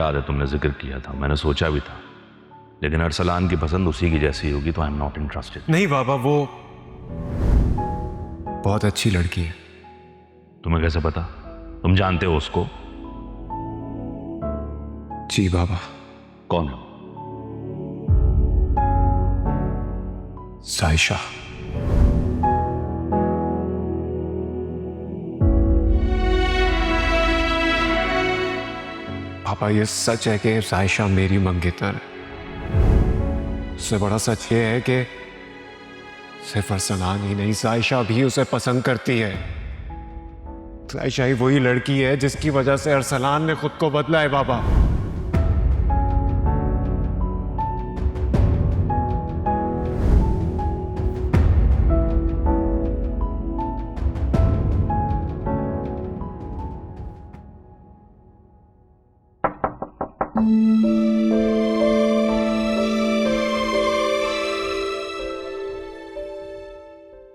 याद है तुमने जिक्र किया था, मैंने सोचा भी था, लेकिन अरसलान की पसंद उसी की जैसी होगी तो आई एम नॉट इंटरेस्टेड। नहीं बाबा, वो बहुत अच्छी लड़की है। तुम्हें कैसे पता? तुम जानते हो उसको? जी बाबा। कौन है? साइशा। पापा, ये सच है कि साइशा मेरी मंगेतर है। उससे बड़ा सच ये है कि सिर्फ अरसलान ही नहीं, साइशा भी उसे पसंद करती है। साइशा ही वही लड़की है जिसकी वजह से अरसलान ने खुद को बदला है बाबा।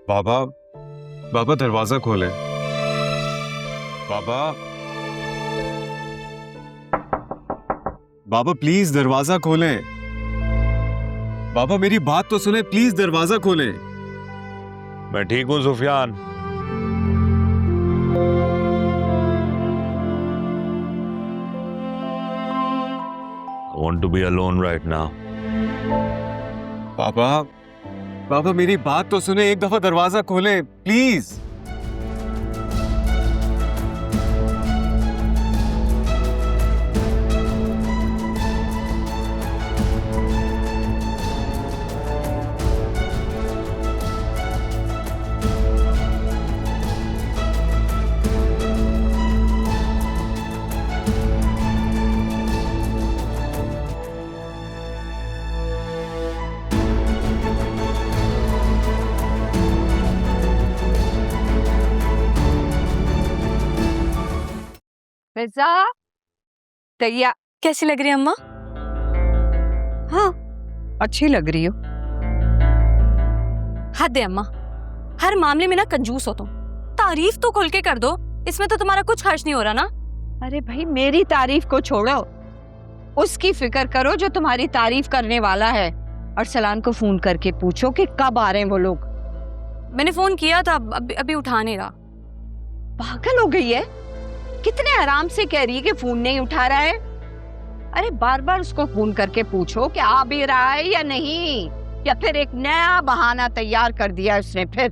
बाबा, बाबा दरवाजा खोले। बाबा, बाबा प्लीज दरवाजा खोलें। बाबा मेरी बात तो सुने, प्लीज दरवाजा खोलें। मैं ठीक हूं Sufiyan. I want to be alone right now. बाबा, बाबा मेरी बात तो सुने, एक दफा दरवाजा खोलें प्लीज। फिजा, तैयार। कैसी लग रही है अम्मा? हाँ, अच्छी लग रही हो। हद है अम्मा, हर मामले में ना कंजूस हो तुम। तारीफ तो खुल के कर दो, इसमें तो तुम्हारा कुछ खर्च नहीं हो रहा ना। अरे भाई, मेरी तारीफ को छोड़ो, उसकी फिक्र करो जो तुम्हारी तारीफ करने वाला है। अरसलान को फोन करके पूछो कि कब आ रहे हैं वो लोग। मैंने फोन किया था, अभी उठा नहीं रहा। पागल हो गई है? कितने आराम से कह रही है कि फोन नहीं उठा रहा है। अरे बार बार उसको फोन करके पूछो कि आ भी रहा है या नहीं, या फिर एक नया बहाना तैयार कर दिया उसने फिर।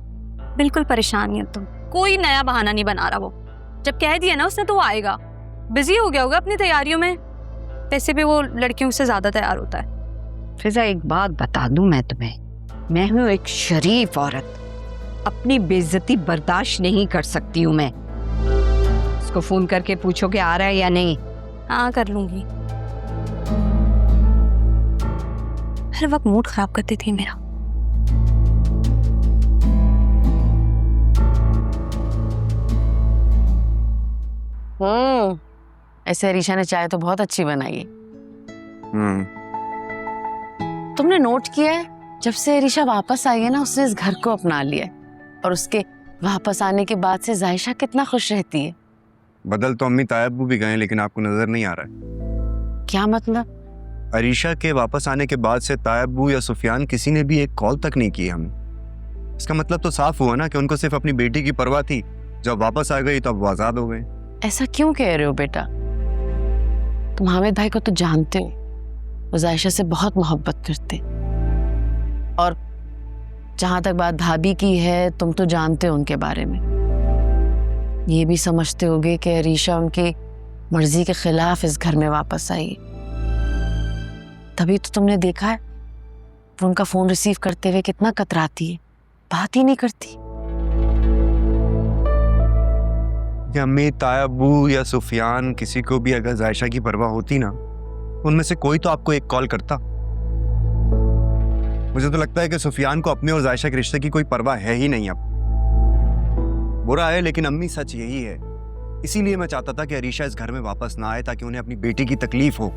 बिल्कुल परेशान है तुम, कोई नया बहाना नहीं बना रहा वो। जब कह दिया ना उसने तो वो आएगा। बिजी हो गया होगा अपनी तैयारियों में। वैसे भी वो लड़कियों से ज्यादा तैयार होता है। फिजा, एक बात बता दूं मैं तुम्हें, मैं हूँ एक शरीफ औरत, अपनी बेइज्जती बर्दाश्त नहीं कर सकती हूँ मैं। उसको फोन करके पूछो कि आ रहा है या नहीं। हाँ, कर लूंगी। हर वक्त मूड खराब करती थी मेरा। ऐसे अरीशा ने चाय तो बहुत अच्छी बनाई है। तुमने नोट किया है, जब से अरीशा वापस आई है ना, उसने इस घर को अपना लिया है। और उसके वापस आने के बाद से जायशा कितना खुश रहती है। बदल तो अम्मी तायब्बू भी गए, लेकिन आपको नजर नहीं आ रहा है। क्या मतलब? अरीशा के वापस आने के बाद से तायब्बू या सुफियान किसी ने भी एक कॉल तक नहीं की हमें। इसका मतलब तो साफ हुआ ना कि उनको सिर्फ अपनी बेटी की परवाह थी। जब वापस आ गई तो अब वो आजाद हो गए। ऐसा क्यों कह रहे हो बेटा? तुम हामिद भाई को तो जानते हो, वो जायशा से बहुत मोहब्बत करते। और जहां तक बात भाभी की है, तुम तो जानते हो उनके बारे में। ये भी समझते होगे कि अरीशा उनकी मर्जी के खिलाफ इस घर में वापस आई। तभी तो तुमने देखा है वो उनका फोन रिसीव करते हुए कितना कतराती है, बात ही नहीं करती। कि अम्मी, तायब्बू या सुफियान, किसी को भी अगर जायशा की परवाह होती ना, उनमें से कोई तो आपको एक कॉल करता। मुझे तो लगता है कि सुफियान को अपने और जायशा के रिश्ते की कोई परवाह है ही नहीं। अब बुरा है, लेकिन अम्मी सच यही है। इसीलिए मैं चाहता था कि अरीशा इस घर में वापस ना आए, ताकि उन्हें अपनी बेटी की तकलीफ हो।